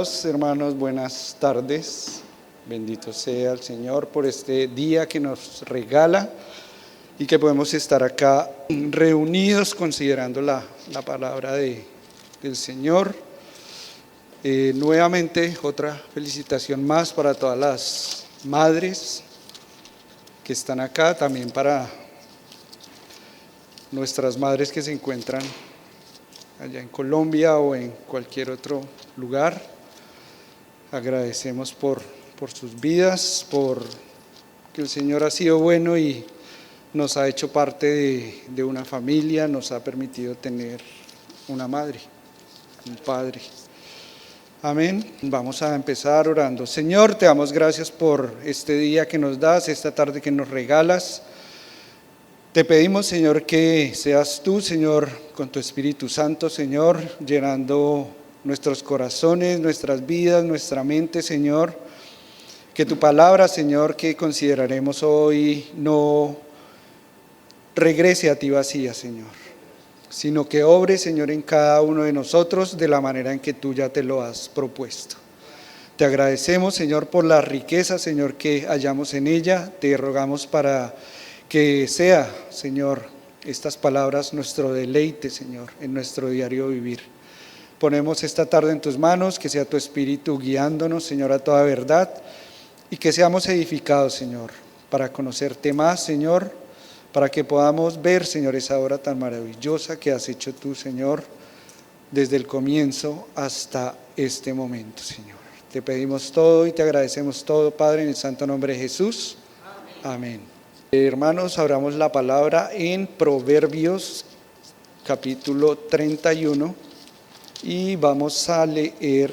Amados hermanos, buenas tardes. Bendito sea el Señor por este día que nos regala y que podemos estar acá reunidos considerando la palabra del Señor. Nuevamente otra felicitación más para todas las madres que están acá, también para nuestras madres que se encuentran allá en Colombia o en cualquier otro lugar. Agradecemos por sus vidas, por que el Señor ha sido bueno y nos ha hecho parte de una familia, nos ha permitido tener una madre, un padre. Amén. Vamos a empezar orando. Señor, te damos gracias por este día que nos das, esta tarde que nos regalas. Te pedimos, Señor, que seas tú, Señor, con tu Espíritu Santo, Señor, llenando nuestros corazones, nuestras vidas, nuestra mente, Señor. Que tu palabra, Señor, que consideraremos hoy no regrese a ti vacía, Señor, sino que obre, Señor, en cada uno de nosotros de la manera en que tú ya te lo has propuesto. Te agradecemos, Señor, por la riqueza, Señor, que hallamos en ella. Te rogamos para que sea, Señor, estas palabras nuestro deleite, Señor, en nuestro diario vivir. Ponemos esta tarde en tus manos, que sea tu Espíritu guiándonos, Señor, a toda verdad, y que seamos edificados, Señor, para conocerte más, Señor, para que podamos ver, Señor, esa obra tan maravillosa que has hecho tú, Señor, desde el comienzo hasta este momento, Señor. Te pedimos todo y te agradecemos todo, Padre, en el santo nombre de Jesús. Amén. Hermanos, abramos la palabra en Proverbios, capítulo 31, y vamos a leer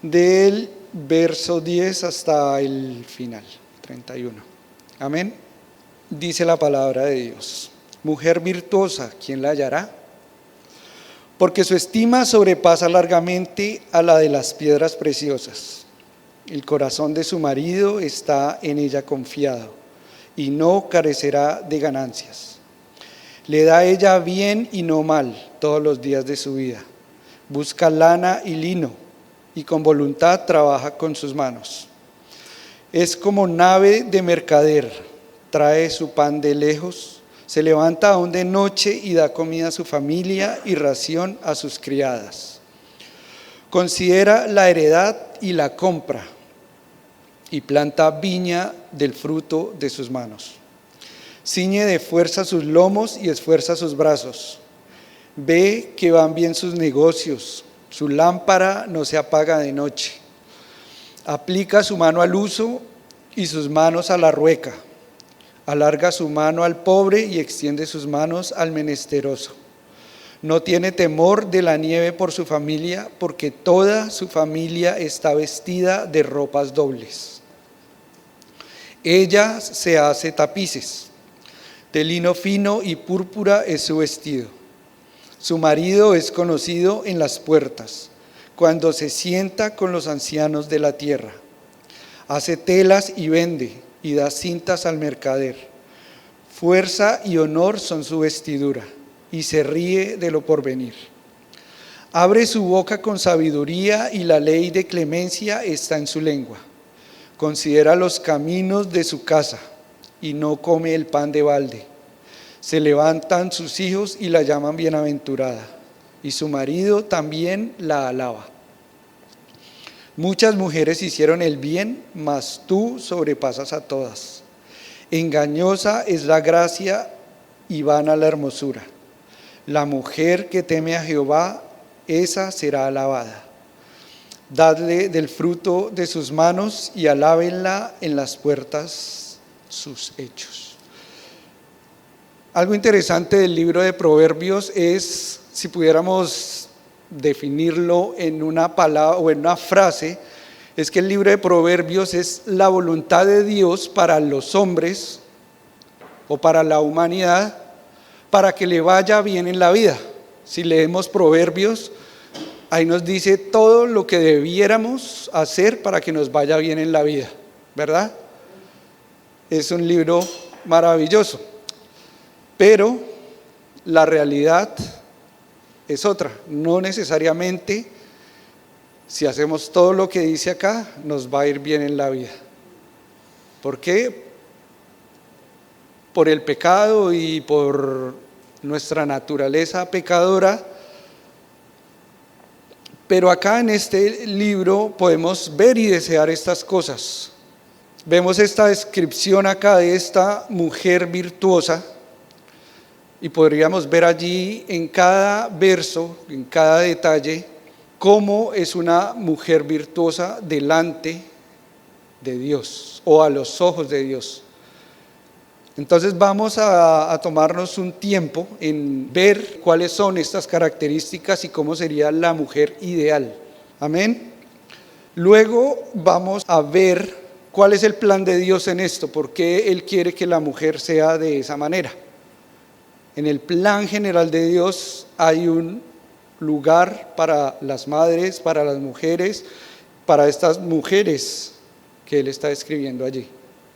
del verso 10 hasta el final, 31. Amén. Dice la palabra de Dios: mujer virtuosa, ¿quién la hallará? Porque su estima sobrepasa largamente a la de las piedras preciosas. El corazón de su marido está en ella confiado, y no carecerá de ganancias. Le da ella bien y no mal todos los días de su vida. Busca lana y lino, y con voluntad trabaja con sus manos. Es como nave de mercader, trae su pan de lejos, se levanta aún de noche y da comida a su familia y ración a sus criadas. Considera la heredad y la compra, y planta viña del fruto de sus manos. Ciñe de fuerza sus lomos y esfuerza sus brazos. Ve que van bien sus negocios, su lámpara no se apaga de noche. Aplica su mano al uso y sus manos a la rueca. Alarga su mano al pobre y extiende sus manos al menesteroso. No tiene temor de la nieve por su familia, porque toda su familia está vestida de ropas dobles. Ella se hace tapices, de lino fino y púrpura es su vestido. Su marido es conocido en las puertas, cuando se sienta con los ancianos de la tierra. Hace telas y vende, y da cintas al mercader. Fuerza y honor son su vestidura, y se ríe de lo porvenir. Abre su boca con sabiduría, y la ley de clemencia está en su lengua. Considera los caminos de su casa, y no come el pan de balde. Se levantan sus hijos y la llaman bienaventurada, y su marido también la alaba. Muchas mujeres hicieron el bien, mas tú sobrepasas a todas. Engañosa es la gracia y vana la hermosura. La mujer que teme a Jehová, esa será alabada. Dadle del fruto de sus manos y alábenla en las puertas sus hechos. Algo interesante del libro de Proverbios es, si pudiéramos definirlo en una palabra o en una frase, es que el libro de Proverbios es la voluntad de Dios para los hombres o para la humanidad, para que le vaya bien en la vida. Si leemos Proverbios, ahí nos dice todo lo que debiéramos hacer para que nos vaya bien en la vida, ¿verdad? Es un libro maravilloso, pero la realidad es otra. No necesariamente Si hacemos todo lo que dice acá, nos va a ir bien en la vida. ¿Por qué? Por el pecado y por nuestra naturaleza pecadora. Pero acá en este libro podemos ver y desear estas cosas. Vemos esta descripción acá de esta mujer virtuosa y podríamos ver allí en cada verso, en cada detalle, cómo es una mujer virtuosa delante de Dios o a los ojos de Dios. Entonces vamos a tomarnos un tiempo en ver cuáles son estas características y cómo sería la mujer ideal. Amén. Luego vamos a ver cuál es el plan de Dios en esto, por qué Él quiere que la mujer sea de esa manera. En el plan general de Dios hay un lugar para las madres, para las mujeres, para estas mujeres que Él está describiendo allí.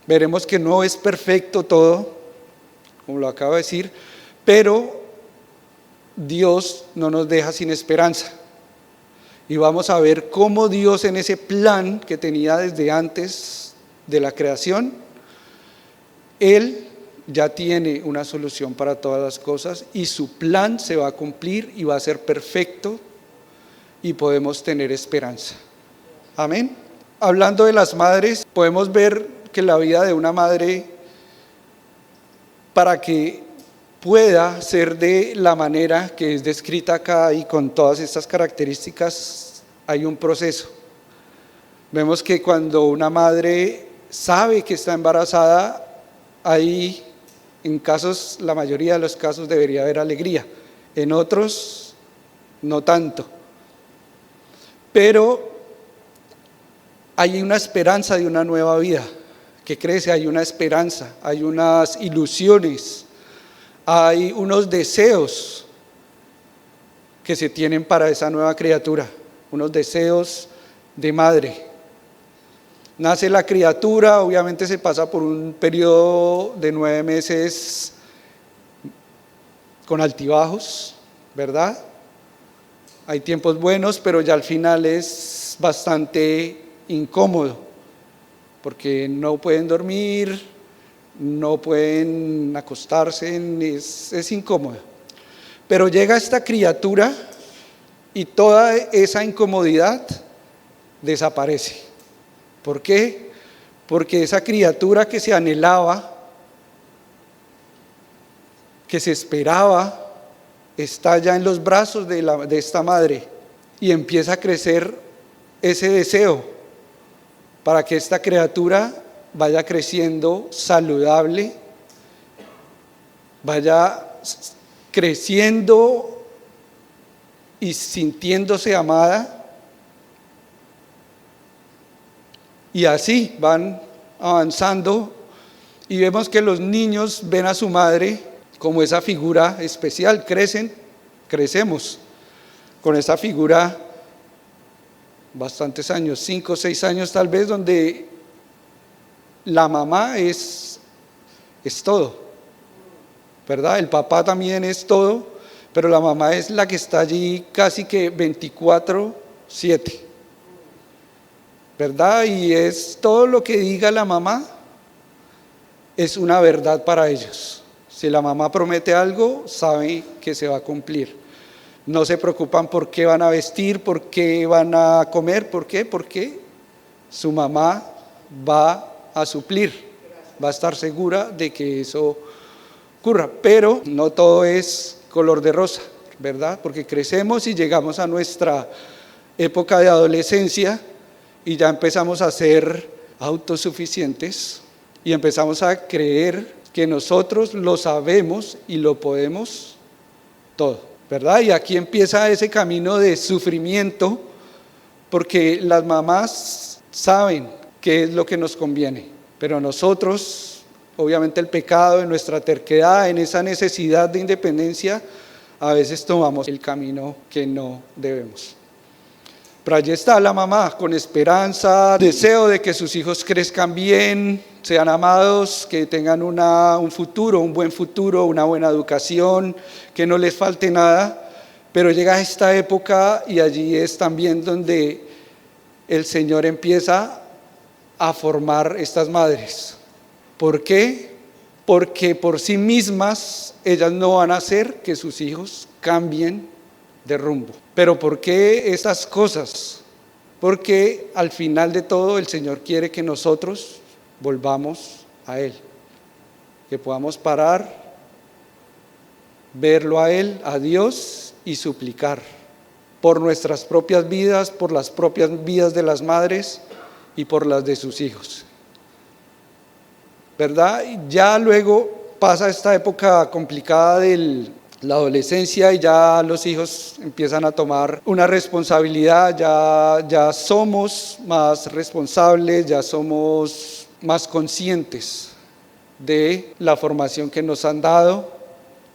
Veremos que no es perfecto todo, como lo acabo de decir, pero Dios no nos deja sin esperanza. Y vamos a ver cómo Dios en ese plan que tenía desde antes de la creación, Él ya tiene una solución para todas las cosas y su plan se va a cumplir y va a ser perfecto y podemos tener esperanza. Amén. Hablando de las madres, podemos ver que la vida de una madre, para que pueda ser de la manera que es descrita acá y con todas estas características, hay un proceso. Vemos que cuando una madre sabe que está embarazada, hay en casos, la mayoría de los casos debería haber alegría, en otros no tanto. Pero hay una esperanza de una nueva vida que crece, hay una esperanza, hay unas ilusiones, hay unos deseos que se tienen para esa nueva criatura, unos deseos de madre. Nace la criatura, obviamente se pasa por un periodo de 9 meses con altibajos, ¿verdad? Hay tiempos buenos, pero ya al final es bastante incómodo, porque no pueden dormir, no pueden acostarse, es incómodo. Pero llega esta criatura y toda esa incomodidad desaparece. ¿Por qué? Porque esa criatura que se anhelaba, que se esperaba, está ya en los brazos de esta madre y empieza a crecer ese deseo para que esta criatura vaya creciendo saludable, vaya creciendo y sintiéndose amada. Y así van avanzando y vemos que los niños ven a su madre como esa figura especial, crecemos con esa figura bastantes años, 5 o 6 años tal vez, donde la mamá es todo, ¿verdad? El papá también es todo, pero la mamá es la que está allí casi que 24/7. ¿Verdad? Y es todo lo que diga la mamá es una verdad para ellos. Si la mamá promete algo, saben que se va a cumplir. No se preocupan por qué van a vestir, por qué van a comer, ¿por qué? Porque su mamá va a suplir, va a estar segura de que eso ocurra. Pero no todo es color de rosa, ¿verdad? Porque crecemos y llegamos a nuestra época de adolescencia y ya empezamos a ser autosuficientes y empezamos a creer que nosotros lo sabemos y lo podemos todo, ¿verdad? Y aquí empieza ese camino de sufrimiento, porque las mamás saben qué es lo que nos conviene, pero nosotros, obviamente el pecado, en nuestra terquedad, en esa necesidad de independencia, a veces tomamos el camino que no debemos. Pero allí está la mamá con esperanza, deseo de que sus hijos crezcan bien, sean amados, que tengan un futuro, un buen futuro, una buena educación, que no les falte nada. Pero llega esta época y allí es también donde el Señor empieza a formar estas madres. ¿Por qué? Porque por sí mismas ellas no van a hacer que sus hijos cambien de rumbo. ¿Pero por qué estas cosas? Porque al final de todo el Señor quiere que nosotros volvamos a Él, que podamos parar, verlo a Él, a Dios, y suplicar por nuestras propias vidas, por las propias vidas de las madres y por las de sus hijos. ¿Verdad? Ya luego pasa esta época complicada de la adolescencia y ya los hijos empiezan a tomar una responsabilidad, ya somos más responsables, ya somos más conscientes de la formación que nos han dado,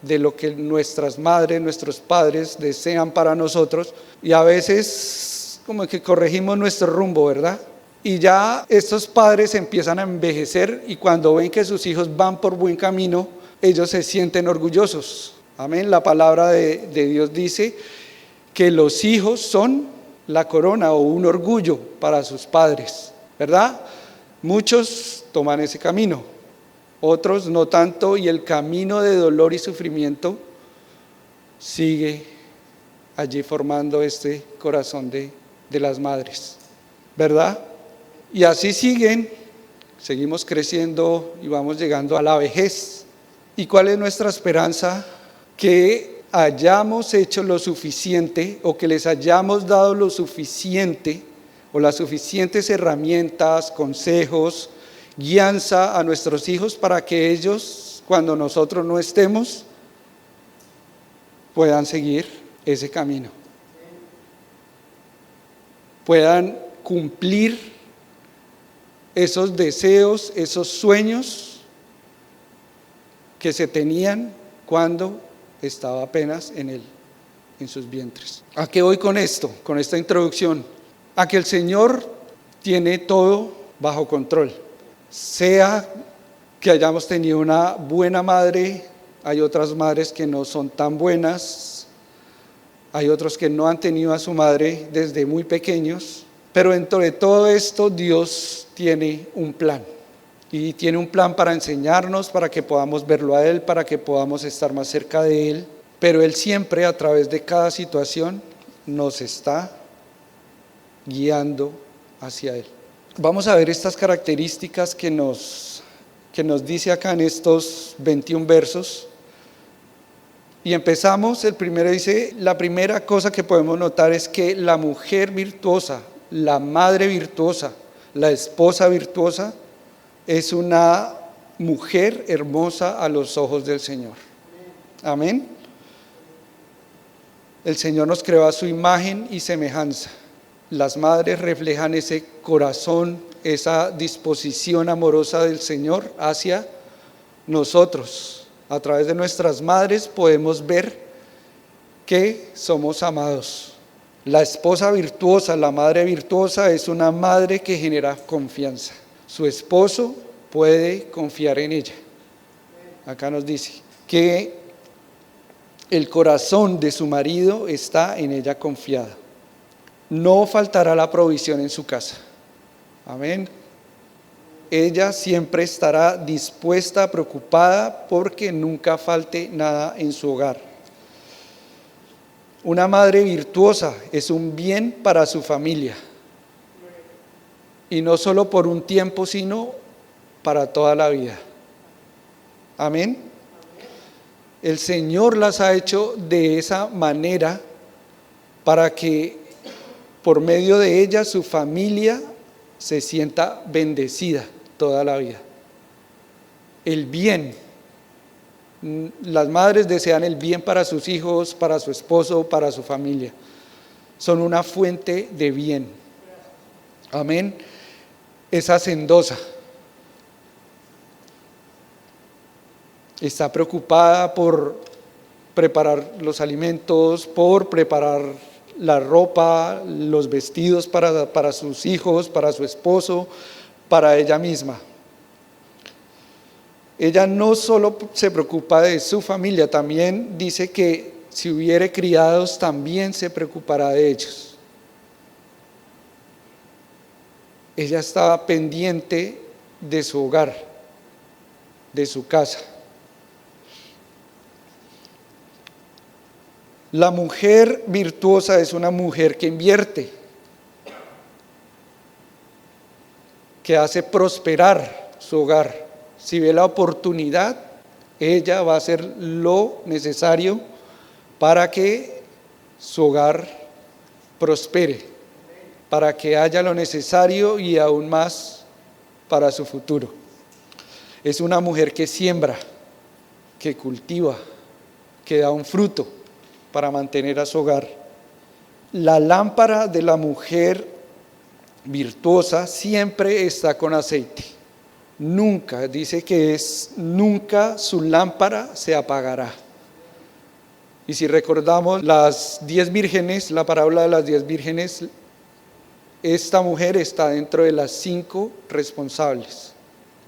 de lo que nuestras madres, nuestros padres desean para nosotros, y a veces como que corregimos nuestro rumbo, ¿verdad? Y ya estos padres empiezan a envejecer y cuando ven que sus hijos van por buen camino, ellos se sienten orgullosos. Amén. La palabra de Dios dice que los hijos son la corona o un orgullo para sus padres, ¿verdad? Muchos toman ese camino, otros no tanto, y el camino de dolor y sufrimiento sigue allí formando este corazón de las madres, ¿verdad? Y así seguimos creciendo y vamos llegando a la vejez. ¿Y cuál es nuestra esperanza? Que hayamos hecho lo suficiente o que les hayamos dado lo suficiente o las suficientes herramientas, consejos, guianza a nuestros hijos para que ellos, cuando nosotros no estemos, puedan seguir ese camino, puedan cumplir esos deseos, esos sueños que se tenían cuando estaba apenas en sus vientres. ¿A qué voy con esto, con esta introducción? A que el Señor tiene todo bajo control. Sea que hayamos tenido una buena madre, hay otras madres que no son tan buenas, hay otros que no han tenido a su madre desde muy pequeños, pero dentro de todo esto Dios tiene un plan, y tiene un plan para enseñarnos, para que podamos verlo a Él, para que podamos estar más cerca de Él, pero Él siempre a través de cada situación nos está guiando hacia Él. Vamos a ver estas características que nos dice acá en estos 21 versos. Y empezamos, el primero dice, la primera cosa que podemos notar es que la mujer virtuosa, la madre virtuosa, la esposa virtuosa, es una mujer hermosa a los ojos del Señor. Amén. El Señor nos creó a su imagen y semejanza. Las madres reflejan ese corazón, esa disposición amorosa del Señor hacia nosotros. A través de nuestras madres podemos ver que somos amados. La esposa virtuosa, la madre virtuosa, es una madre que genera confianza. Su esposo puede confiar en ella. Acá nos dice que el corazón de su marido está en ella confiado. No faltará la provisión en su casa. Amén. Ella siempre estará dispuesta, preocupada, porque nunca falte nada en su hogar. Una madre virtuosa es un bien para su familia. Y no solo por un tiempo, sino para toda la vida. Amén. El Señor las ha hecho de esa manera para que por medio de ella su familia se sienta bendecida toda la vida. El bien. Las madres desean el bien para sus hijos, para su esposo, para su familia. Son una fuente de bien. Amén. Es hacendosa. Está preocupada por preparar los alimentos, por preparar la ropa, los vestidos para sus hijos, para su esposo, para ella misma. Ella no solo se preocupa de su familia, también dice que si hubiere criados, también se preocupará de ellos. ella está pendiente de su hogar, de su casa. La mujer virtuosa es una mujer que invierte, que hace prosperar su hogar. Si ve la oportunidad, ella va a hacer lo necesario para que su hogar prospere, para que haya lo necesario y aún más para su futuro. Es una mujer que siembra, que cultiva, que da un fruto para mantener a su hogar. La lámpara de la mujer virtuosa siempre está con aceite. Nunca, dice que nunca su lámpara se apagará. Y si recordamos las 10 vírgenes, la parábola de las 10 vírgenes, esta mujer está dentro de las 5 responsables,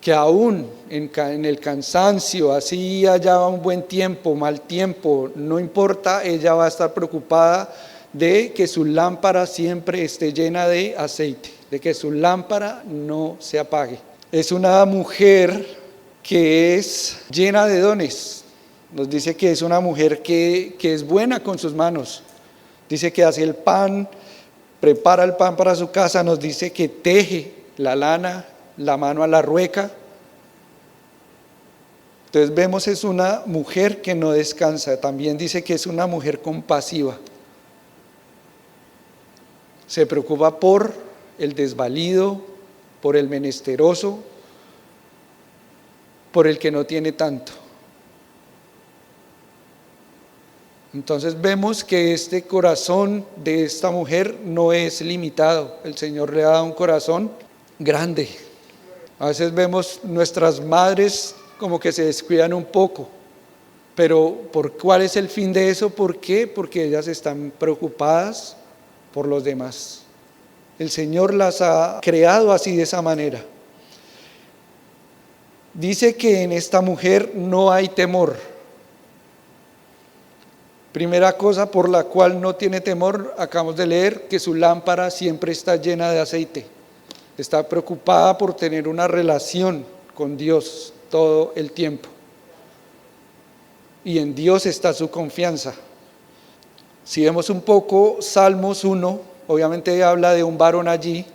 que aún en el cansancio, así haya un buen tiempo, mal tiempo, no importa, ella va a estar preocupada de que su lámpara siempre esté llena de aceite, de que su lámpara no se apague. Es una mujer que es llena de dones. Nos dice que es una mujer que es buena con sus manos. Dice que hace el pan, prepara el pan para su casa, nos dice que teje la lana, la mano a la rueca. Entonces vemos es una mujer que no descansa. También dice que es una mujer compasiva. Se preocupa por el desvalido, por el menesteroso, por el que no tiene tanto. Entonces vemos que este corazón de esta mujer no es limitado. El Señor le ha dado un corazón grande. A veces vemos nuestras madres como que se descuidan un poco, pero ¿cuál es el fin de eso? ¿Por qué? Porque ellas están preocupadas por los demás. El Señor las ha creado así, de esa manera. Dice que en esta mujer no hay temor. Primera cosa por la cual no tiene temor, acabamos de leer que su lámpara siempre está llena de aceite. Está preocupada por tener una relación con Dios todo el tiempo. Y en Dios está su confianza. Si vemos un poco Salmos 1, obviamente habla de un varón allí,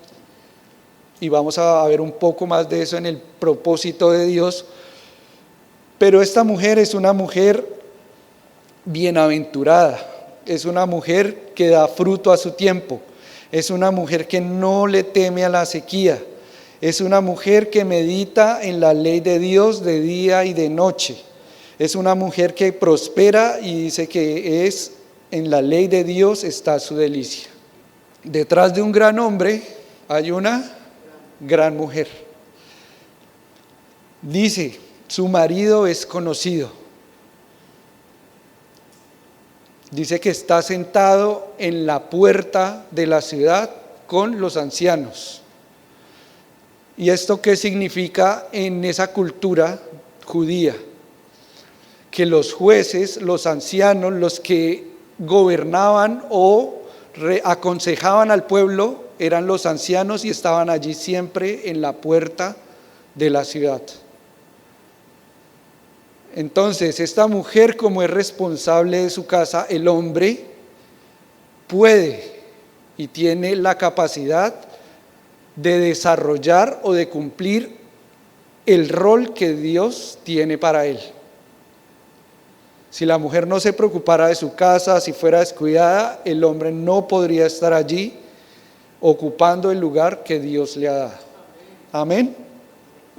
y vamos a ver un poco más de eso en el propósito de Dios. Pero esta mujer es una mujer bienaventurada, es una mujer que da fruto a su tiempo, es una mujer que no le teme a la sequía, es una mujer que medita en la ley de Dios de día y de noche, es una mujer que prospera y dice que en la ley de Dios está su delicia. Detrás de un gran hombre hay una gran mujer. Dice, su marido es conocido. Dice que está sentado en la puerta de la ciudad con los ancianos. ¿Y esto qué significa en esa cultura judía? Que los jueces, los ancianos, los que gobernaban o aconsejaban al pueblo eran los ancianos y estaban allí siempre en la puerta de la ciudad. Entonces, esta mujer, como es responsable de su casa, el hombre puede y tiene la capacidad de desarrollar o de cumplir el rol que Dios tiene para él. Si la mujer no se preocupara de su casa, si fuera descuidada, el hombre no podría estar allí ocupando el lugar que Dios le ha dado. Amén.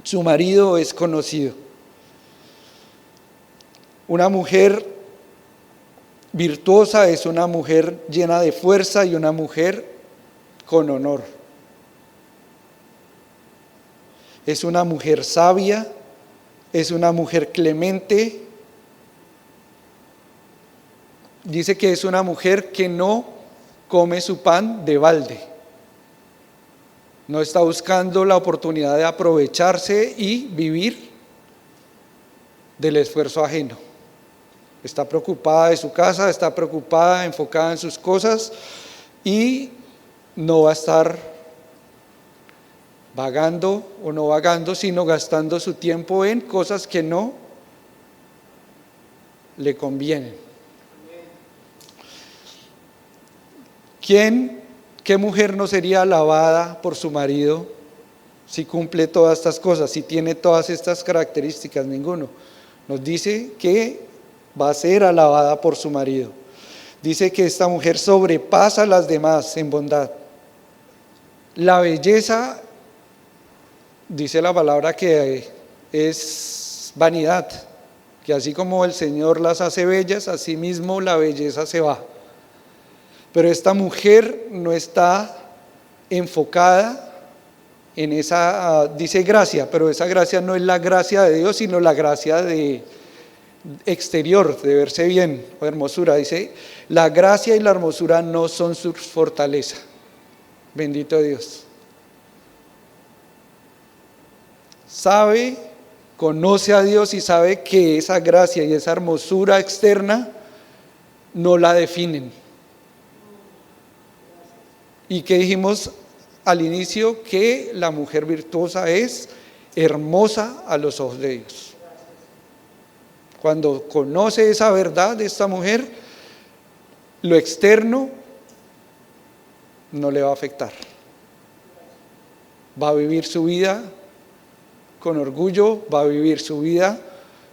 Su marido es conocido. Una mujer virtuosa es una mujer llena de fuerza y una mujer con honor. Es una mujer sabia, es una mujer clemente. Dice que es una mujer que no come su pan de balde. No está buscando la oportunidad de aprovecharse y vivir del esfuerzo ajeno. Está preocupada de su casa, está preocupada, enfocada en sus cosas y no va a estar vagando o no vagando, sino gastando su tiempo en cosas que no le convienen. ¿Qué mujer no sería alabada por su marido si cumple todas estas cosas, si tiene todas estas características? Ninguno. Nos dice que va a ser alabada por su marido. Dice que esta mujer sobrepasa a las demás en bondad. La belleza, dice la palabra, que es vanidad, que así como el Señor las hace bellas, así mismo la belleza se va. Pero esta mujer no está enfocada en esa, dice gracia, pero esa gracia no es la gracia de Dios, sino la gracia de exterior, de verse bien, o hermosura. Dice, la gracia y la hermosura no son su fortaleza. Bendito Dios. Conoce a Dios y sabe que esa gracia y esa hermosura externa no la definen. Y que dijimos al inicio, que la mujer virtuosa es hermosa a los ojos de Dios. Cuando conoce esa verdad de esta mujer, lo externo no le va a afectar. Va a vivir su vida con orgullo, va a vivir su vida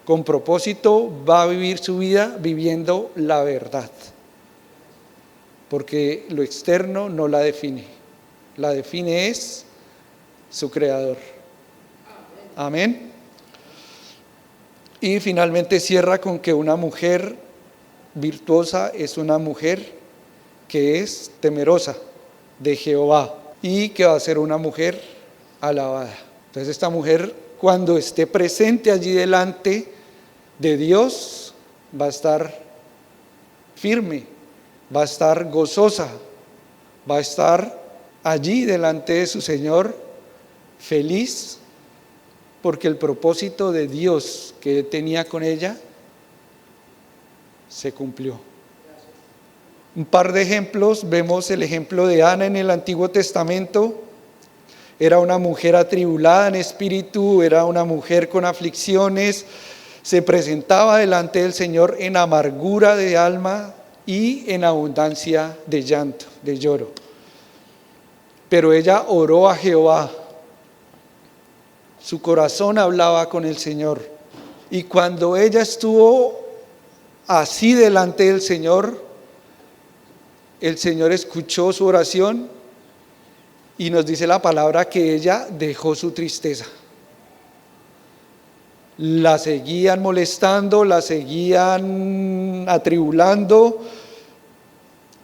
con propósito, va a vivir su vida viviendo la verdad. Porque lo externo no la define. La define es su Creador. Amén. Y finalmente cierra con que una mujer virtuosa es una mujer que es temerosa de Jehová y que va a ser una mujer alabada. Entonces esta mujer, cuando esté presente allí delante de Dios, va a estar firme, va a estar gozosa, va a estar allí delante de su Señor feliz, porque el propósito de Dios que tenía con ella se cumplió. Un par de ejemplos, vemos el ejemplo de Ana en el Antiguo Testamento. Era una mujer atribulada en espíritu, era una mujer con aflicciones, se presentaba delante del Señor en amargura de alma y en abundancia de llanto, de lloro. Pero ella oró a Jehová, su corazón hablaba con el Señor, y cuando ella estuvo así delante del Señor, el Señor escuchó su oración y nos dice la palabra que ella dejó su tristeza. La seguían molestando, la seguían atribulando,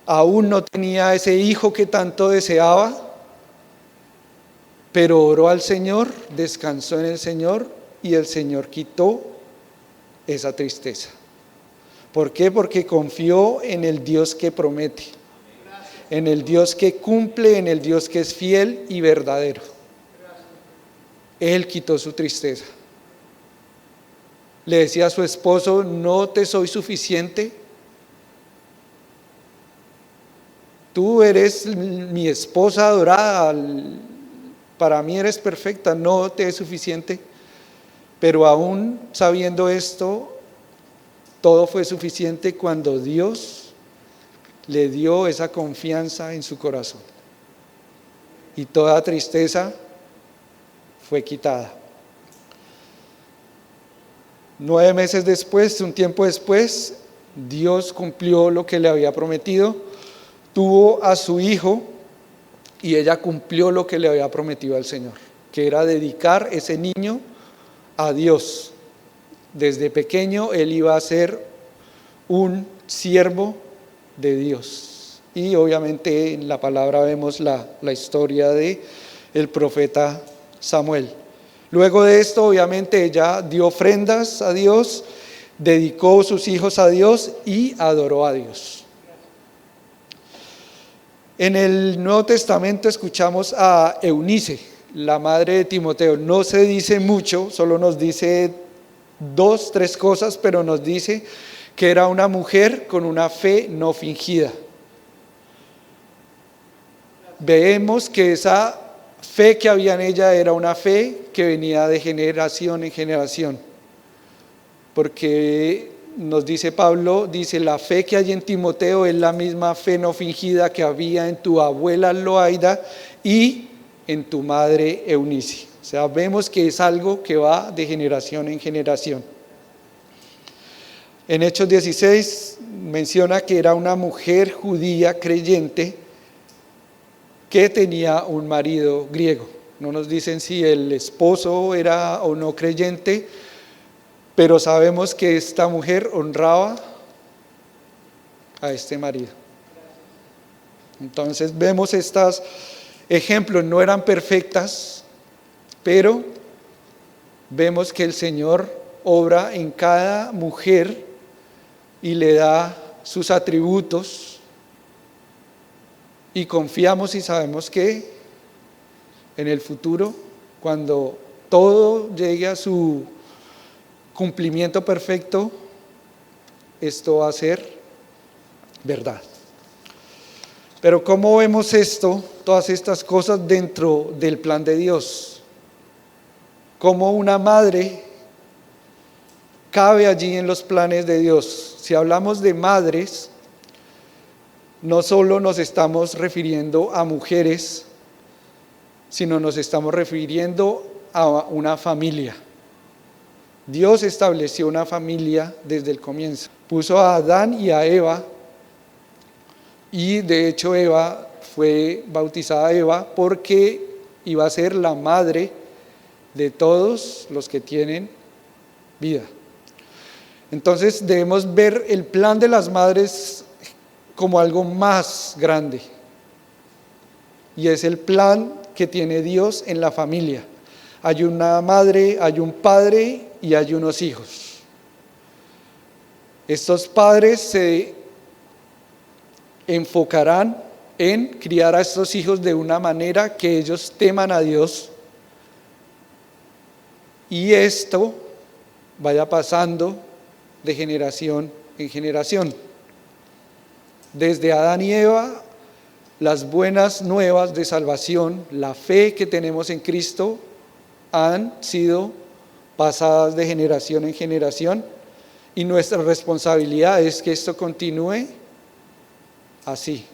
aún no tenía ese hijo que tanto deseaba, pero oró al Señor, descansó en el Señor y el Señor quitó esa tristeza. ¿Por qué? Porque confió en el Dios que promete, en el Dios que cumple, en el Dios que es fiel y verdadero. Él quitó su tristeza. Le decía a su esposo, ¿no te soy suficiente? Tú eres mi esposa adorada, para mí eres perfecta, no te es suficiente. Pero aún sabiendo esto, todo fue suficiente cuando Dios le dio esa confianza en su corazón. Y toda tristeza fue quitada. 9 meses después, un tiempo después, Dios cumplió lo que le había prometido. Tuvo a su hijo y ella cumplió lo que le había prometido al Señor, que era dedicar ese niño a Dios. Desde pequeño él iba a ser un siervo de Dios. Y obviamente en la palabra vemos la historia de el profeta Samuel. Luego de esto, obviamente, ella dio ofrendas a Dios, dedicó sus hijos a Dios y adoró a Dios. En el Nuevo Testamento escuchamos a Eunice, la madre de Timoteo. No se dice mucho, solo nos dice 2, 3 cosas, pero nos dice que era una mujer con una fe no fingida. Vemos que esa fe que había en ella era una fe que venía de generación en generación. Porque nos dice Pablo, dice, la fe que hay en Timoteo es la misma fe no fingida que había en tu abuela Loaida y en tu madre Eunice. O sea, vemos que es algo que va de generación en generación. En Hechos 16 menciona que era una mujer judía creyente que tenía un marido griego. No nos dicen si el esposo era o no creyente, pero sabemos que esta mujer honraba a este marido. Entonces vemos estos ejemplos, no eran perfectas, pero vemos que el Señor obra en cada mujer y le da sus atributos, y confiamos y sabemos que en el futuro, cuando todo llegue a su cumplimiento perfecto, esto va a ser verdad. Pero ¿cómo vemos esto, todas estas cosas dentro del plan de Dios? ¿Cómo una madre cabe allí en los planes de Dios? Si hablamos de madres, no solo nos estamos refiriendo a mujeres, sino nos estamos refiriendo a una familia. Dios estableció una familia desde el comienzo. Puso a Adán y a Eva, y de hecho Eva fue bautizada Eva porque iba a ser la madre de todos los que tienen vida. Entonces debemos ver el plan de las madres como algo más grande, y es el plan que tiene Dios en la familia. Hay una madre, hay un padre y hay unos hijos. Estos padres se enfocarán en criar a estos hijos de una manera que ellos teman a Dios, y esto vaya pasando de generación en generación. Desde Adán y Eva, las buenas nuevas de salvación, la fe que tenemos en Cristo, han sido pasadas de generación en generación, y nuestra responsabilidad es que esto continúe así.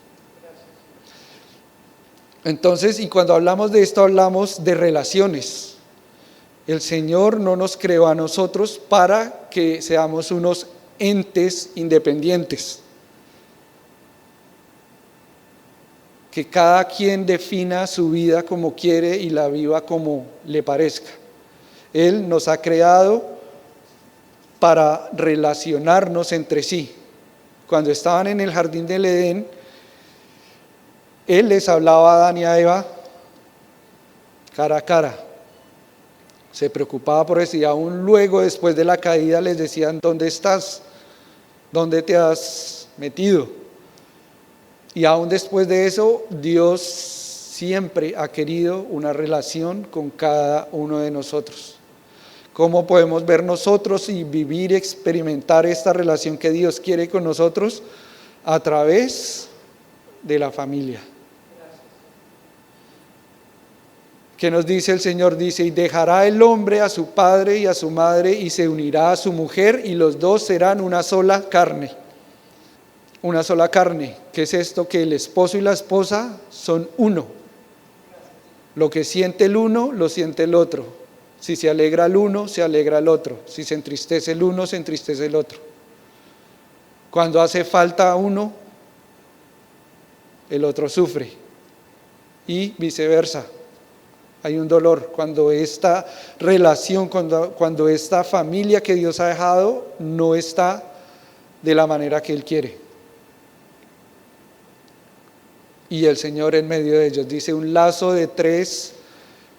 Entonces, y cuando hablamos de esto, hablamos de relaciones. El Señor no nos creó a nosotros para que seamos unos entes independientes, que cada quien defina su vida como quiere y la viva como le parezca. Él nos ha creado para relacionarnos entre sí. Cuando estaban en el jardín del Edén, Él les hablaba a Adán y a Eva cara a cara. Se preocupaba por eso, y aún luego, después de la caída, les decían: ¿dónde estás? ¿Dónde te has metido? Y aún después de eso, Dios siempre ha querido una relación con cada uno de nosotros. ¿Cómo podemos ver nosotros y vivir y experimentar esta relación que Dios quiere con nosotros? A través de la familia. ¿Qué nos dice el Señor? Dice: y dejará el hombre a su padre y a su madre, y se unirá a su mujer, y los dos serán una sola carne. Una sola carne. ¿Qué es esto? Que el esposo y la esposa son uno. Lo que siente el uno, lo siente el otro. Si se alegra el uno, se alegra el otro. Si se entristece el uno, se entristece el otro. Cuando hace falta uno, el otro sufre, y viceversa. Hay un dolor cuando esta relación, cuando esta familia que Dios ha dejado no está de la manera que Él quiere. Y el Señor en medio de ellos dice: un lazo de 3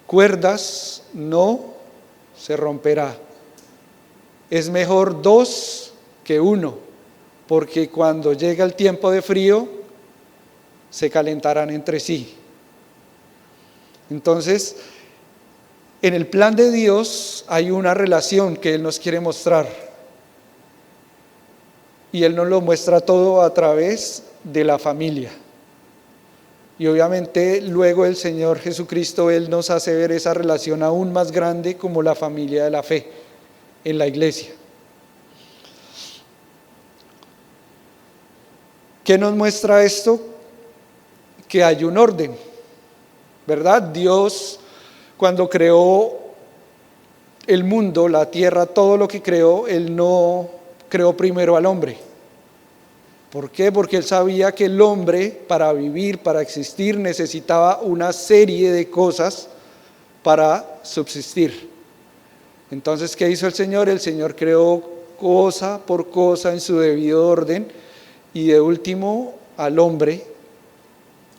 cuerdas no se romperá. Es mejor 2 que 1, porque cuando llega el tiempo de frío, se calentarán entre sí. Entonces, en el plan de Dios hay una relación que Él nos quiere mostrar, y Él nos lo muestra todo a través de la familia. Y obviamente luego el Señor Jesucristo, Él nos hace ver esa relación aún más grande como la familia de la fe en la iglesia. ¿Qué nos muestra esto? Que hay un orden, ¿verdad? Dios, cuando creó el mundo, la tierra, todo lo que creó, Él no creó primero al hombre. ¿Por qué? Porque Él sabía que el hombre, para vivir, para existir, necesitaba una serie de cosas para subsistir. Entonces, ¿qué hizo el Señor? El Señor creó cosa por cosa en su debido orden, y de último al hombre,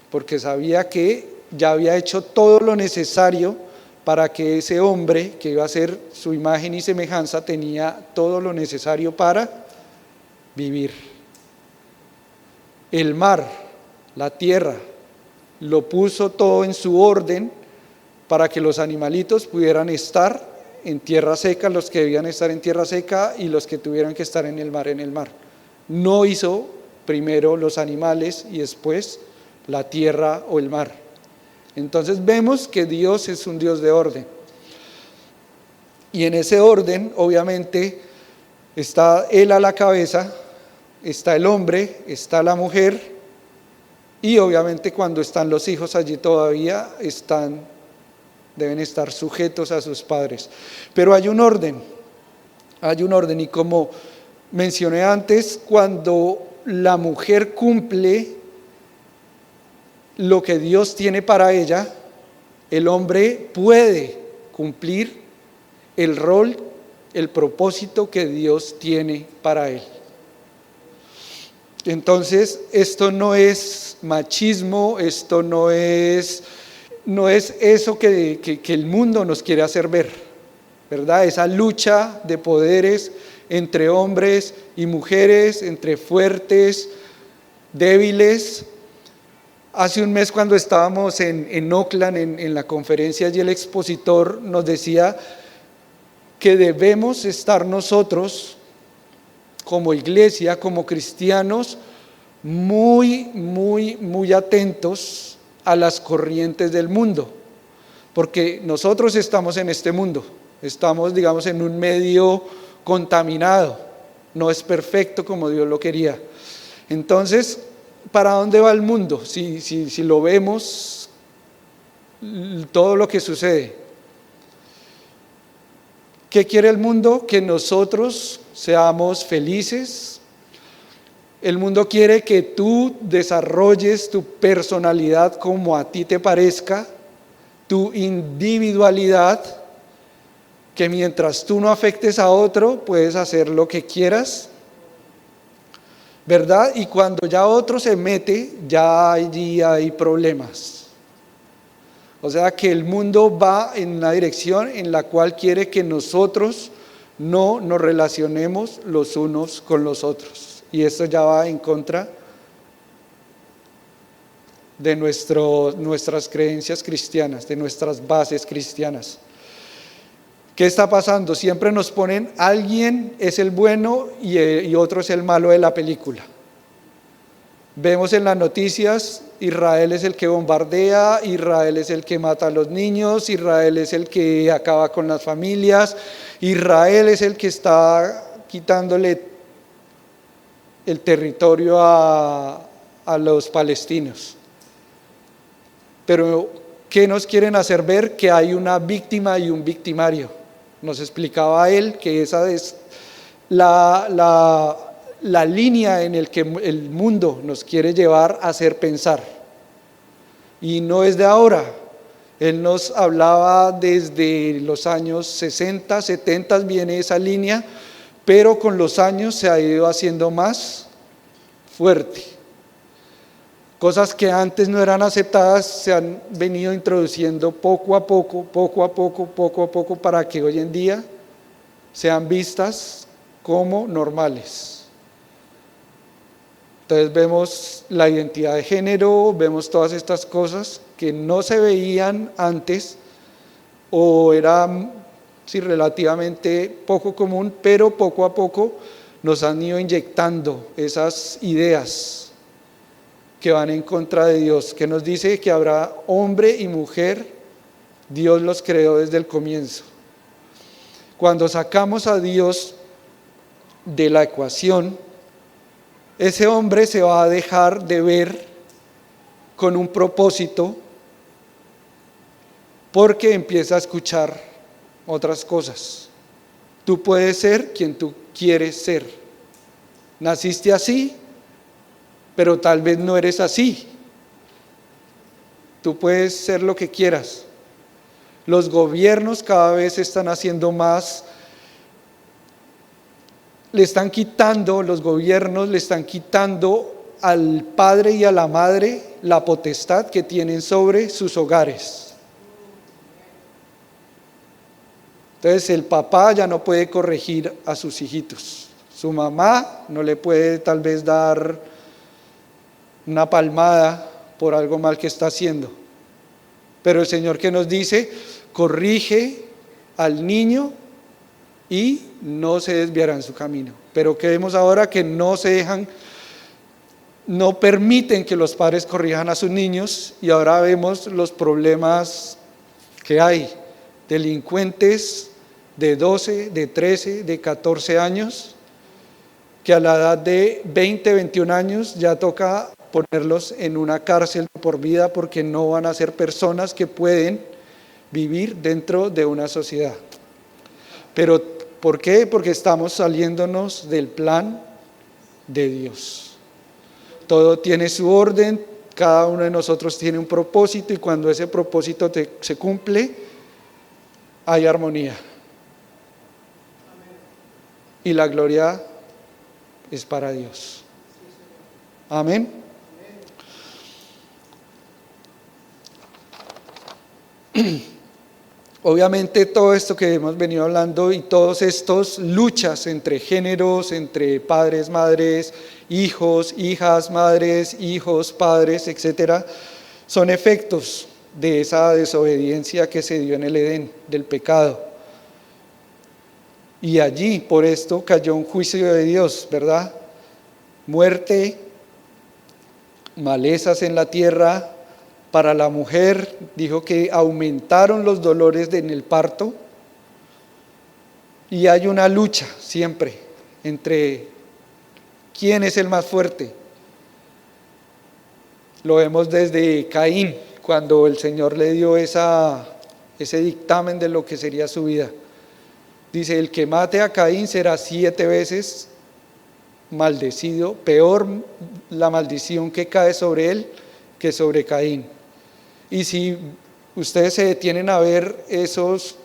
porque sabía que ya había hecho todo lo necesario para que ese hombre, que iba a ser su imagen y semejanza, tenía todo lo necesario para vivir. El mar, la tierra, lo puso todo en su orden para que los animalitos pudieran estar en tierra seca, los que debían estar en tierra seca, y los que tuvieran que estar en el mar, en el mar. No hizo primero los animales y después la tierra o el mar. Entonces vemos que Dios es un Dios de orden. Y en ese orden, obviamente, está Él a la cabeza, está el hombre, está la mujer, y obviamente cuando están los hijos allí todavía deben estar sujetos a sus padres. Pero hay un orden, y como mencioné antes, cuando la mujer cumple lo que Dios tiene para ella, el hombre puede cumplir el rol, el propósito que Dios tiene para él. Entonces, esto no es machismo, esto no es eso que el mundo nos quiere hacer ver, ¿verdad? Esa lucha de poderes entre hombres y mujeres, entre fuertes, débiles. Hace un mes, cuando estábamos en Oakland, en la conferencia, y el expositor nos decía que debemos estar nosotros como iglesia, como cristianos, muy atentos a las corrientes del mundo, porque nosotros estamos en este mundo, estamos, digamos, en un medio contaminado, no es perfecto como Dios lo quería. Entonces, ¿para dónde va el mundo? Si lo vemos, todo lo que sucede. ¿Qué quiere el mundo? Que nosotros seamos felices. El mundo quiere que tú desarrolles tu personalidad como a ti te parezca, tu individualidad, que mientras tú no afectes a otro, puedes hacer lo que quieras, ¿verdad? Y cuando ya otro se mete, ya allí hay problemas. O sea que el mundo va en una dirección en la cual quiere que nosotros no nos relacionemos los unos con los otros. Y esto ya va en contra de nuestras creencias cristianas, de nuestras bases cristianas. ¿Qué está pasando? Siempre nos ponen, alguien es el bueno y otro es el malo de la película. Vemos en las noticias, Israel es el que bombardea, Israel es el que mata a los niños, Israel es el que acaba con las familias, Israel es el que está quitándole el territorio a los palestinos. Pero, ¿qué nos quieren hacer ver? Que hay una víctima y un victimario. Nos explicaba él que esa es la línea en el que el mundo nos quiere llevar a hacer pensar. Y no es de ahora. Él nos hablaba desde los años 60, 70 viene esa línea, pero con los años se ha ido haciendo más fuerte. Cosas que antes no eran aceptadas se han venido introduciendo poco a poco, para que hoy en día sean vistas como normales. Entonces vemos la identidad de género, vemos todas estas cosas que no se veían antes o era relativamente poco común, pero poco a poco nos han ido inyectando esas ideas que van en contra de Dios, que nos dice que habrá hombre y mujer, Dios los creó desde el comienzo. Cuando sacamos a Dios de la ecuación, ese hombre se va a dejar de ver con un propósito porque empieza a escuchar otras cosas. Tú puedes ser quien tú quieres ser. Naciste así, pero tal vez no eres así. Tú puedes ser lo que quieras. Los gobiernos cada vez están haciendo más. Los gobiernos le están quitando al padre y a la madre la potestad que tienen sobre sus hogares. Entonces el papá ya no puede corregir a sus hijitos. Su mamá no le puede tal vez dar una palmada por algo mal que está haciendo. Pero el Señor que nos dice, corrige al niño y no se desviará en su camino. Pero que vemos ahora que no permiten que los padres corrijan a sus niños, y ahora vemos los problemas que hay. Delincuentes de 12, de 13, de 14 años, que a la edad de 20, 21 años ya toca ponerlos en una cárcel por vida porque no van a ser personas que pueden vivir dentro de una sociedad. Pero ¿por qué? Porque estamos saliéndonos del plan de Dios. Todo tiene su orden, cada uno de nosotros tiene un propósito, y cuando ese propósito se cumple, hay armonía. Y la gloria es para Dios. Amén. Obviamente todo esto que hemos venido hablando y todas estas luchas entre géneros, entre padres, madres, hijos, hijas, madres, hijos, padres, etcétera, son efectos de esa desobediencia que se dio en el Edén, del pecado. Y allí, por esto, cayó un juicio de Dios, ¿verdad? Muerte, malezas en la tierra. Para la mujer, dijo que aumentaron los dolores en el parto, y hay una lucha siempre entre quién es el más fuerte. Lo vemos desde Caín, cuando el Señor le dio ese dictamen de lo que sería su vida. Dice, el que mate a Caín será 7 veces maldecido, peor la maldición que cae sobre él que sobre Caín. Y si ustedes se detienen a ver esos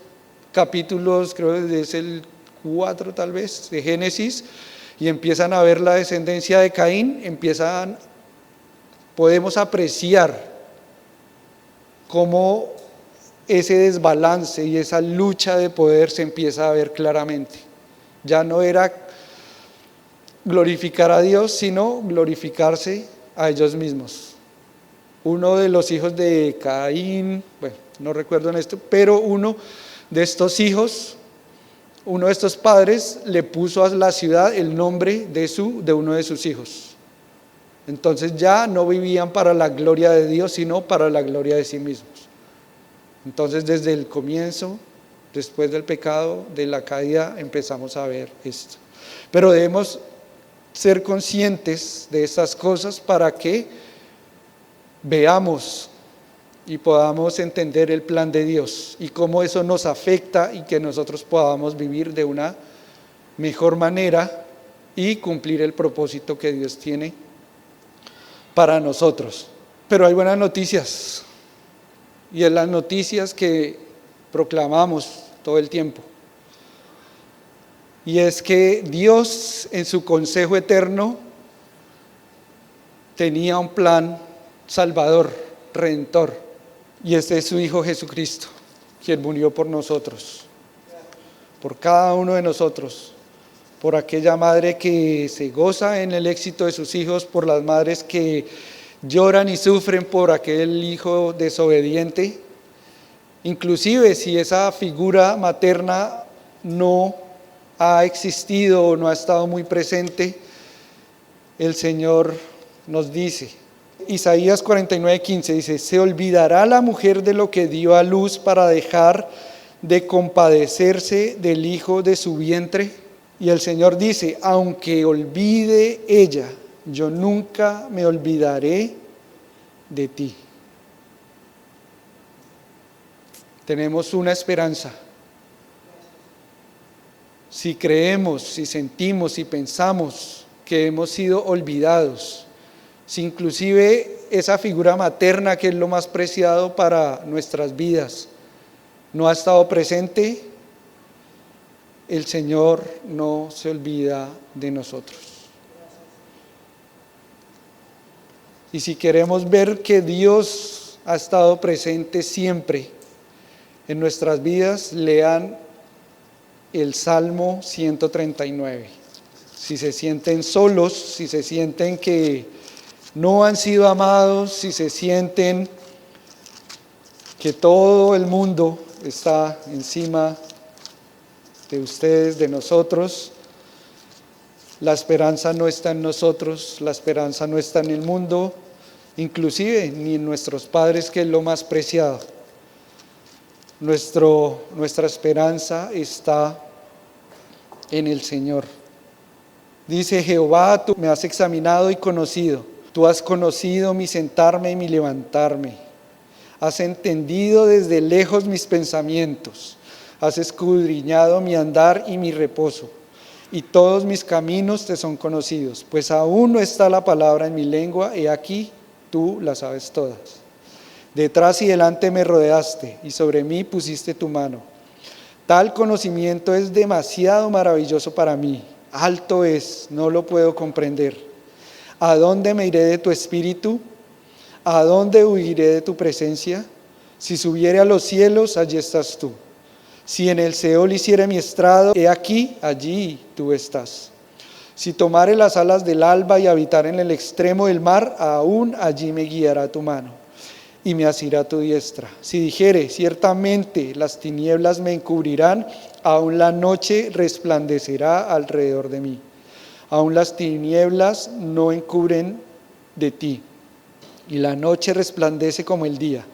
capítulos, creo que es el 4 tal vez, de Génesis, y empiezan a ver la descendencia de Caín, podemos apreciar cómo ese desbalance y esa lucha de poder se empieza a ver claramente. Ya no era glorificar a Dios, sino glorificarse a ellos mismos. Uno de los hijos de Caín, bueno, no recuerdo en esto, pero uno de estos hijos, uno de estos padres le puso a la ciudad el nombre de uno de sus hijos. Entonces ya no vivían para la gloria de Dios, sino para la gloria de sí mismos. Entonces desde el comienzo, después del pecado, de la caída, empezamos a ver esto. Pero debemos ser conscientes de estas cosas para que veamos y podamos entender el plan de Dios y cómo eso nos afecta, y que nosotros podamos vivir de una mejor manera y cumplir el propósito que Dios tiene para nosotros. Pero hay buenas noticias, y es las noticias que proclamamos todo el tiempo. Y es que Dios, en su consejo eterno, tenía un plan salvador, redentor, y este es su Hijo Jesucristo, quien murió por nosotros, por cada uno de nosotros, por aquella madre que se goza en el éxito de sus hijos, por las madres que lloran y sufren por aquel hijo desobediente. Inclusive si esa figura materna no ha existido o no ha estado muy presente, el Señor nos dice, Isaías 49:15 dice: ¿se olvidará la mujer de lo que dio a luz para dejar de compadecerse del hijo de su vientre? Y el Señor dice: aunque olvide ella, yo nunca me olvidaré de ti. Tenemos una esperanza. Si creemos, si sentimos, si pensamos que hemos sido olvidados, si inclusive esa figura materna, que es lo más preciado para nuestras vidas, no ha estado presente, el Señor no se olvida de nosotros. Y si queremos ver que Dios ha estado presente siempre en nuestras vidas, lean el Salmo 139. Si se sienten solos, si se sienten que no han sido amados, si se sienten que todo el mundo está encima de ustedes, de nosotros, la esperanza no está en nosotros, la esperanza no está en el mundo, inclusive ni en nuestros padres, que es lo más preciado. Nuestra esperanza está en el Señor. Dice Jehová: tú me has examinado y conocido. Tú has conocido mi sentarme y mi levantarme. Has entendido desde lejos mis pensamientos. Has escudriñado mi andar y mi reposo. Y todos mis caminos te son conocidos. Pues aún no está la palabra en mi lengua, he aquí, tú la sabes todas. Detrás y delante me rodeaste, y sobre mí pusiste tu mano. Tal conocimiento es demasiado maravilloso para mí. Alto es, no lo puedo comprender. ¿A dónde me iré de tu espíritu? ¿A dónde huiré de tu presencia? Si subiere a los cielos, allí estás tú. Si en el Seol hiciere mi estrado, he aquí, allí tú estás. Si tomare las alas del alba y habitar en el extremo del mar, aún allí me guiará tu mano y me asirá tu diestra. Si dijere: ciertamente las tinieblas me encubrirán, aún la noche resplandecerá alrededor de mí. Aún las tinieblas no encubren de ti, y la noche resplandece como el día.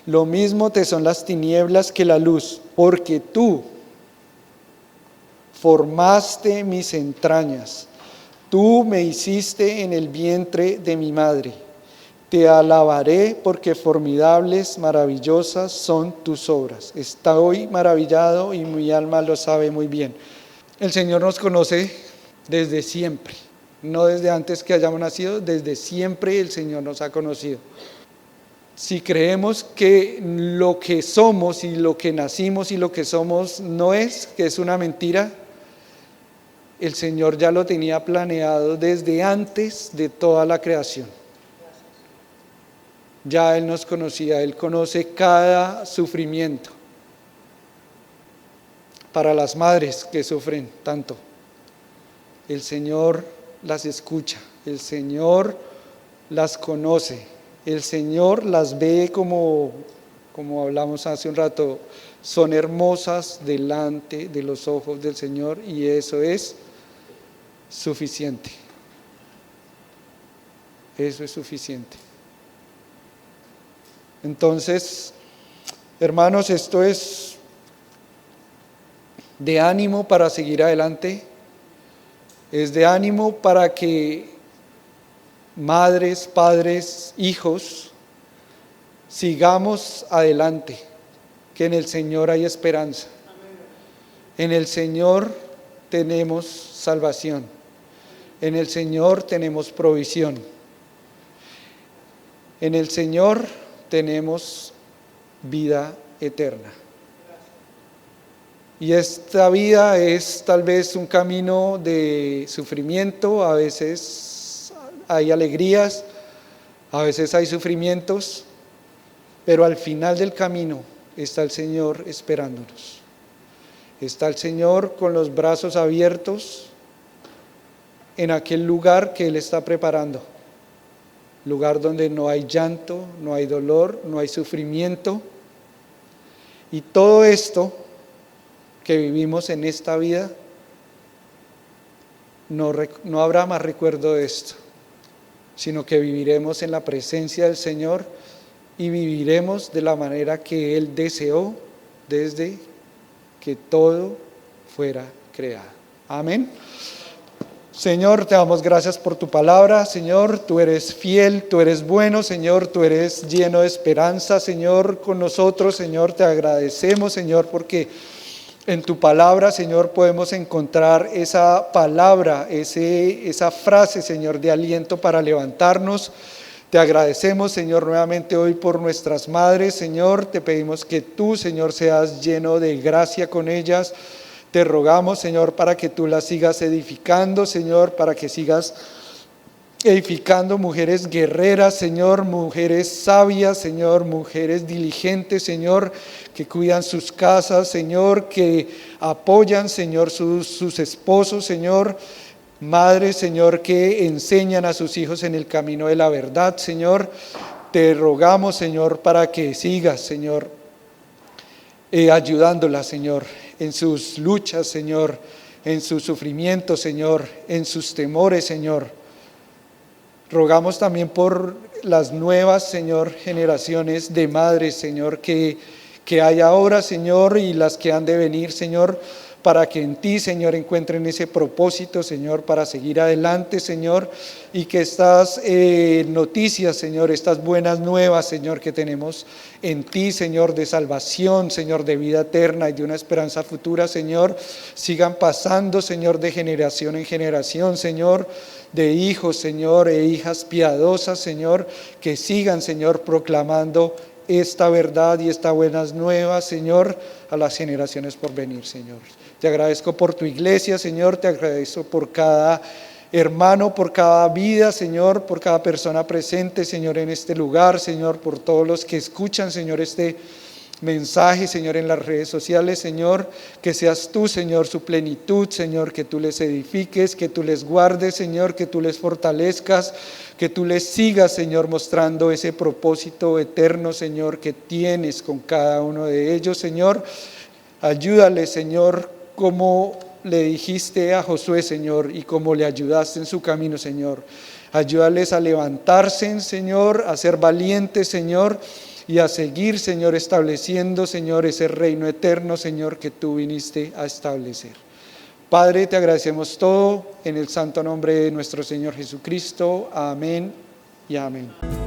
Lo mismo te son las tinieblas que la luz, porque tú formaste mis entrañas, tú me hiciste en el vientre de mi madre. Te alabaré porque formidables, maravillosas son tus obras. Estoy maravillado y mi alma lo sabe muy bien. El Señor nos conoce desde siempre, no desde antes que hayamos nacido, desde siempre el Señor nos ha conocido. Si creemos que lo que somos y lo que nacimos y lo que somos no es, que es una mentira, el Señor ya lo tenía planeado desde antes de toda la creación. Ya Él nos conocía, Él conoce cada sufrimiento. Para las madres que sufren tanto, el Señor las escucha, el Señor las conoce, el Señor las ve como hablamos hace un rato, son hermosas delante de los ojos del Señor, y eso es suficiente. Eso es suficiente. Entonces, hermanos, esto es de ánimo para seguir adelante, es de ánimo para que madres, padres, hijos, sigamos adelante, que en el Señor hay esperanza. En el Señor tenemos salvación, en el Señor tenemos provisión, en el Señor tenemos vida eterna. Y esta vida es tal vez un camino de sufrimiento, a veces hay alegrías, a veces hay sufrimientos, pero al final del camino está el Señor esperándonos. Está el Señor con los brazos abiertos en aquel lugar que Él está preparando. Lugar donde no hay llanto, no hay dolor, no hay sufrimiento. Y todo esto que vivimos en esta vida, no habrá más recuerdo de esto. sino que viviremos en la presencia del Señor y viviremos de la manera que Él deseó desde que todo fuera creado. Amén. Señor, te damos gracias por tu palabra. Señor, tú eres fiel, tú eres bueno. Señor, tú eres lleno de esperanza. Señor, con nosotros, Señor, te agradecemos, Señor, porque en tu palabra, Señor, podemos encontrar esa palabra, esa frase, Señor, de aliento para levantarnos. Te agradecemos, Señor, nuevamente hoy por nuestras madres. Señor, te pedimos que tú, Señor, seas lleno de gracia con ellas. Te rogamos, Señor, para que tú las sigas edificando, Señor, para que sigas edificando mujeres guerreras, Señor, mujeres sabias, Señor, mujeres diligentes, Señor, que cuidan sus casas, Señor, que apoyan, Señor, sus esposos, Señor, madres, Señor, que enseñan a sus hijos en el camino de la verdad, Señor. Te rogamos, Señor, para que sigas, Señor, ayudándolas, Señor, en sus luchas, Señor, en sus sufrimientos, Señor, en sus temores, Señor. Rogamos también por las nuevas, Señor, generaciones de madres, Señor, que hay ahora, Señor, y las que han de venir, Señor, para que en ti, Señor, encuentren ese propósito, Señor, para seguir adelante, Señor, y que estas noticias, Señor, estas buenas nuevas, Señor, que tenemos en ti, Señor, de salvación, Señor, de vida eterna y de una esperanza futura, Señor, sigan pasando, Señor, de generación en generación, Señor, de hijos, Señor, e hijas piadosas, Señor, que sigan, Señor, proclamando esta verdad y estas buenas nuevas, Señor, a las generaciones por venir, Señor. Te agradezco por tu iglesia, Señor, te agradezco por cada hermano, por cada vida, Señor, por cada persona presente, Señor, en este lugar, Señor, por todos los que escuchan, Señor, este mensaje, Señor, en las redes sociales, Señor, que seas tú, Señor, su plenitud, Señor, que tú les edifiques, que tú les guardes, Señor, que tú les fortalezcas, que tú les sigas, Señor, mostrando ese propósito eterno, Señor, que tienes con cada uno de ellos, Señor. Ayúdales, Señor, como le dijiste a Josué, Señor, y como le ayudaste en su camino, Señor. Ayúdales a levantarse, Señor, a ser valientes, Señor, y a seguir, Señor, estableciendo, Señor, ese reino eterno, Señor, que tú viniste a establecer. Padre, te agradecemos todo en el santo nombre de nuestro Señor Jesucristo. Amén y amén.